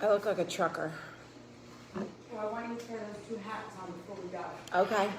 I look like a trucker. Well, I want you to throw those 2 hats on before we go. Okay.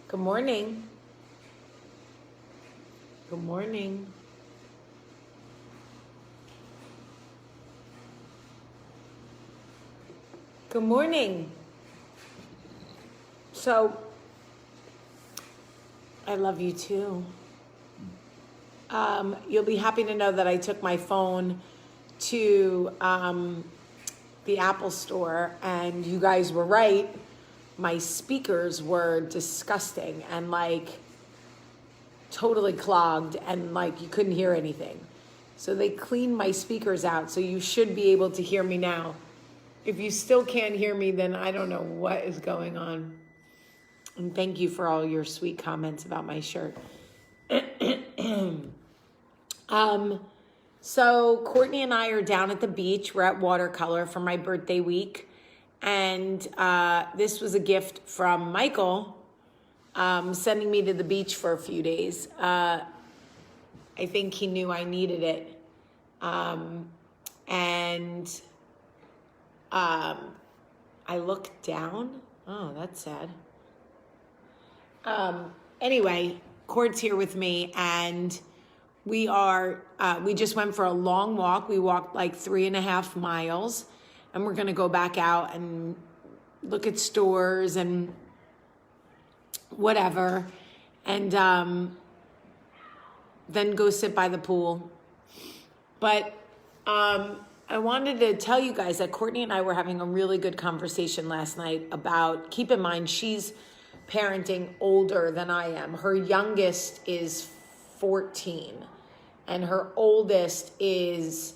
Good morning. Good morning. Good morning. So, I love you too. You'll be happy to know that I took my phone to the Apple store, and you guys were right. My speakers were disgusting and like totally clogged, and like you couldn't hear anything. So they cleaned my speakers out, so you should be able to hear me now. If you still can't hear me, then I don't know what is going on. And thank you for all your sweet comments about my shirt. So Courtney and I are down at the beach. We're at Watercolor for my birthday week. And this was a gift from Michael, sending me to the beach for a few days. I think he knew I needed it. I looked down. Oh, that's sad. Anyway, Court's here with me, and we just went for a long walk. We walked like 3.5 miles, and we're going to go back out and look at stores and whatever, and then go sit by the pool. But I wanted to tell you guys that Courtney and I were having a really good conversation last night about, keep in mind, she's parenting older than I am. Her youngest is 14, and her oldest is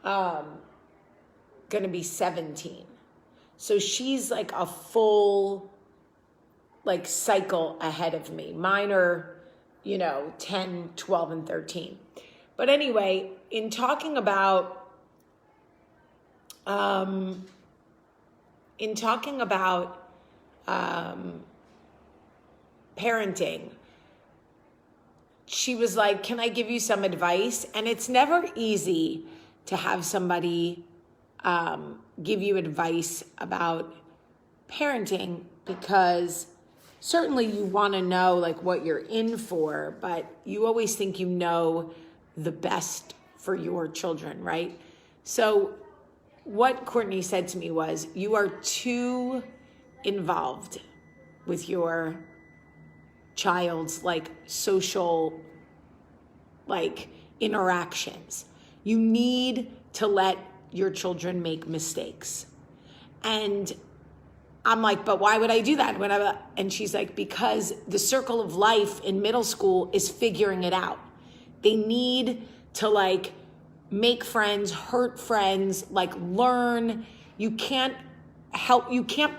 going to be 17. So she's like a full like cycle ahead of me. Mine are, 10, 12, and 13. But anyway, in talking about parenting, she was like, can I give you some advice? And it's never easy to have somebody give you advice about parenting, because certainly you want to know like what you're in for, but you always think you know the best for your children, right? So what Courtney said to me was, you are too involved with your child's like social like interactions. You need to let your children make mistakes. And I'm like, but why would I do that? And she's like, because the circle of life in middle school is figuring it out. They need to like make friends, hurt friends, like learn. You can't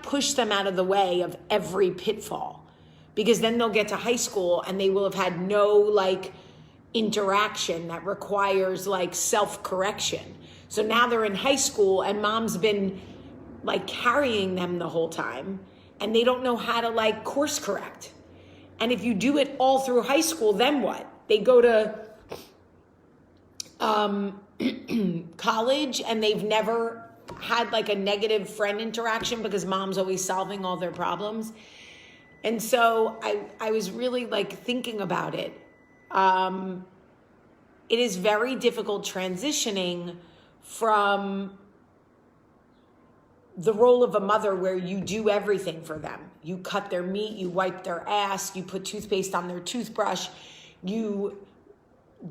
push them out of the way of every pitfall, because then they'll get to high school and they will have had no like interaction that requires like self-correction. So now they're in high school and mom's been like carrying them the whole time, and they don't know how to like course correct. And if you do it all through high school, then what? They go to college and they've never had like a negative friend interaction because mom's always solving all their problems. And so I was really like thinking about it. It is very difficult transitioning from the role of a mother where you do everything for them. You cut their meat, you wipe their ass, you put toothpaste on their toothbrush, you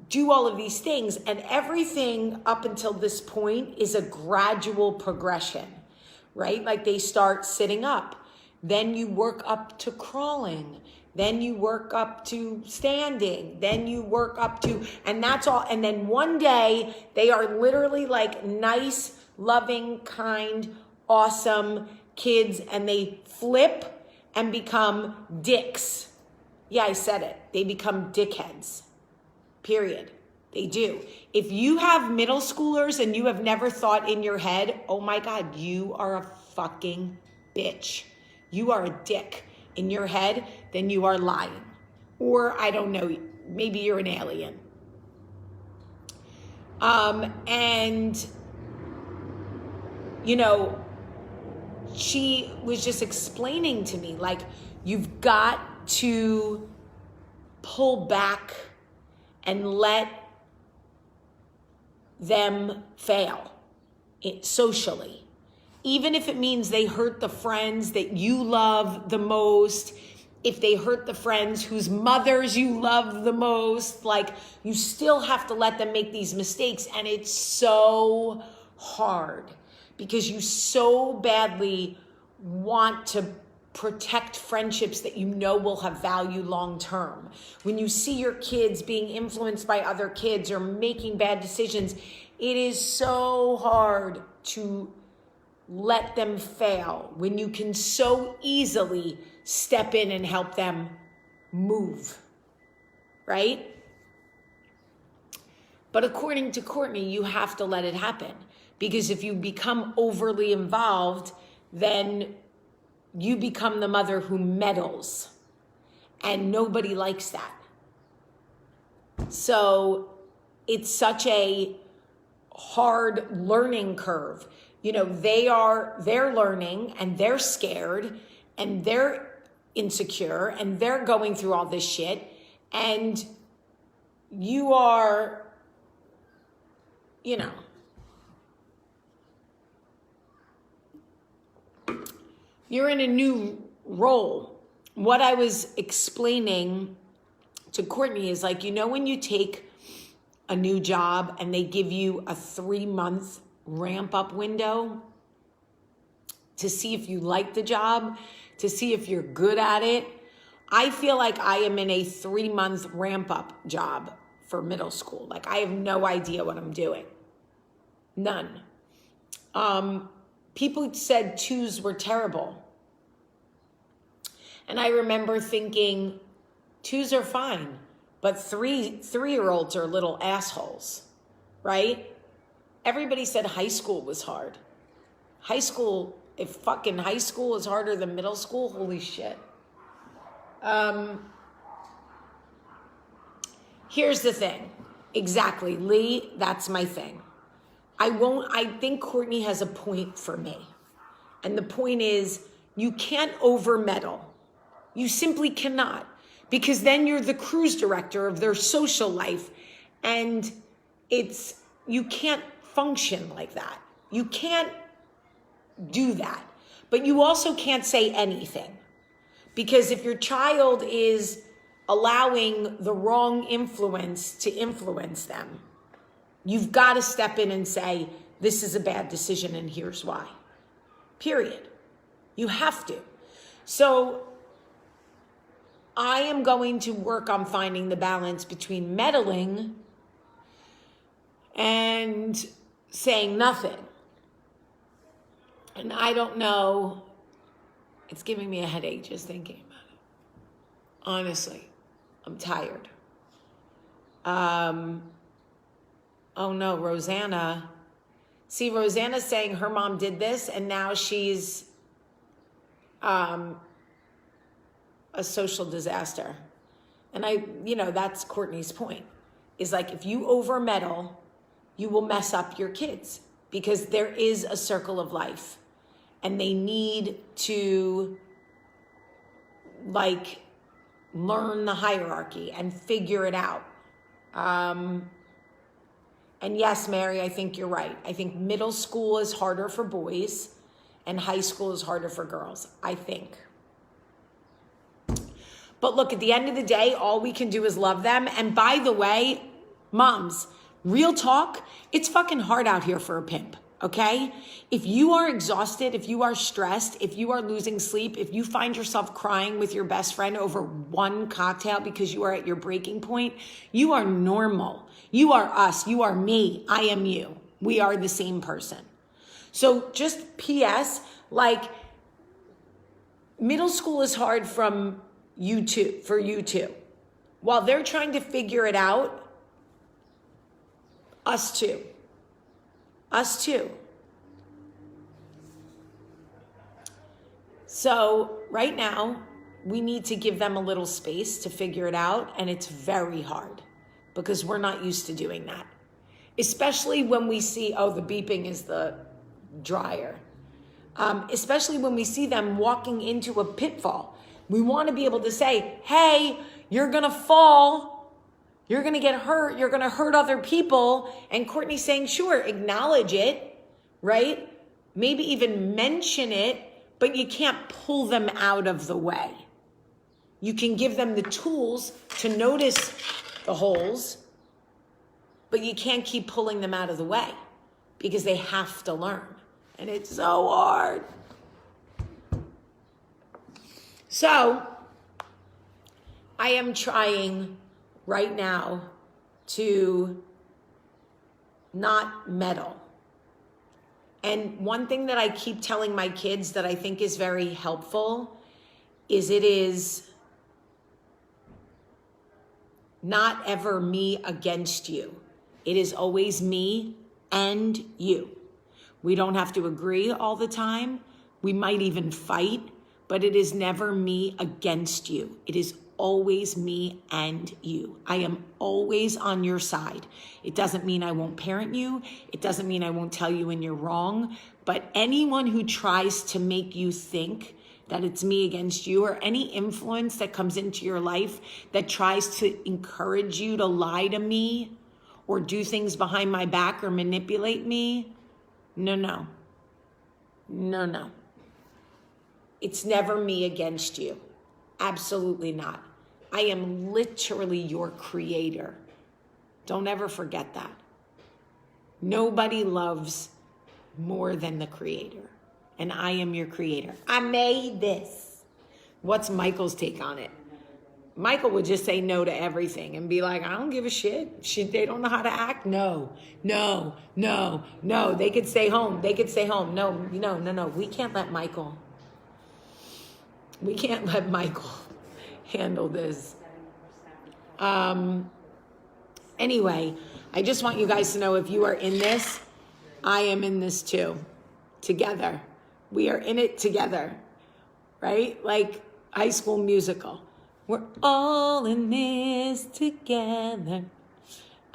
do all of these things, and everything up until this point is a gradual progression, right? Like they start sitting up, then you work up to crawling, then you work up to standing, then you work up to, and that's all. And then one day they are literally like nice, loving, kind, awesome, kids and they flip and become dicks. Yeah, I said it. They become dickheads. Period. They do. If you have middle schoolers and you have never thought in your head, oh my God, you are a fucking bitch. You are a dick in your head, then you are lying. Or I don't know, maybe you're an alien. And, you know, she was just explaining to me, like, you've got to pull back and let them fail socially. Even if it means they hurt the friends that you love the most, if they hurt the friends whose mothers you love the most, like, you still have to let them make these mistakes. And it's so hard because you so badly want to protect friendships that you know will have value long term. When you see your kids being influenced by other kids or making bad decisions, it is so hard to let them fail when you can so easily step in and help them move, right? But according to Courtney, you have to let it happen, because if you become overly involved, then you become the mother who meddles, and nobody likes that. So it's such a hard learning curve. You know, they're learning and they're scared and they're insecure and they're going through all this shit, and you are, you know, you're in a new role. What I was explaining to Courtney is, like, you know, when you take a new job and they give you a 3-month ramp up window to see if you like the job, to see if you're good at it. I feel like I am in a 3-month ramp up job for middle school. Like, I have no idea what I'm doing. None. People said 2s were terrible. And I remember thinking 2s are fine, but three-year-olds are little assholes, right? Everybody said high school was hard. High school, if fucking high school is harder than middle school, holy shit. Here's the thing. Exactly, Lee, that's my thing. I think Courtney has a point for me. And the point is, you can't over meddle. You simply cannot. Because then you're the cruise director of their social life. And you can't function like that. You can't do that. But you also can't say anything. Because if your child is allowing the wrong influence to influence them, you've got to step in and say, this is a bad decision and here's why. Period. You have to. So I am going to work on finding the balance between meddling and saying nothing. And I don't know, it's giving me a headache just thinking about it. Honestly, I'm tired. Oh no, Rosanna. See, Rosanna's saying her mom did this and now she's a social disaster. And that's Courtney's point. Is like, if you over meddle, you will mess up your kids, because there is a circle of life and they need to learn the hierarchy and figure it out. And yes, Mary, I think you're right. I think middle school is harder for boys and high school is harder for girls, I think. But look, at the end of the day, all we can do is love them. And by the way, moms, real talk, it's fucking hard out here for a pimp, okay? If you are exhausted, if you are stressed, if you are losing sleep, if you find yourself crying with your best friend over one cocktail because you are at your breaking point, you are normal. You are us. You are me. I am you. We are the same person. So just PS, middle school is hard for you too. While they're trying to figure it out, us too. So right now, we need to give them a little space to figure it out, and it's very hard because we're not used to doing that. Especially when we see, oh, the beeping is the dryer. Especially when we see them walking into a pitfall. We want to be able to say, hey, you're going to fall. You're going to get hurt. You're going to hurt other people. And Courtney's saying, sure, acknowledge it, right? Maybe even mention it, but you can't pull them out of the way. You can give them the tools to notice the holes, but you can't keep pulling them out of the way because they have to learn. And it's so hard. So I am trying right now to not meddle. And one thing that I keep telling my kids that I think is very helpful is it is not ever me against you. It is always me and you. We don't have to agree all the time. We might even fight, but it is never me against you. It is always me and you. I am always on your side. It doesn't mean I won't parent you. It doesn't mean I won't tell you when you're wrong. But anyone who tries to make you think that it's me against you, or any influence that comes into your life that tries to encourage you to lie to me or do things behind my back or manipulate me, no. It's never me against you. Absolutely not. I am literally your creator. Don't ever forget that. Nobody loves more than the creator. And I am your creator. I made this. What's Michael's take on it? Michael would just say no to everything and be like, I don't give a shit. They don't know how to act? No. They could stay home. No. We can't let Michael handle this. Anyway, I just want you guys to know, if you are in this, I am in this too. Together. We are in it together, right? Like High School Musical. We're all in this together.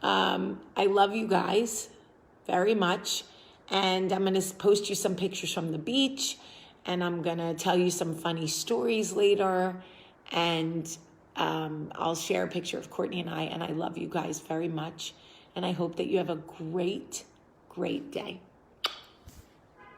I love you guys very much. And I'm going to post you some pictures from the beach. And I'm going to tell you some funny stories later. And I'll share a picture of Courtney and I. And I love you guys very much. And I hope that you have a great, great day.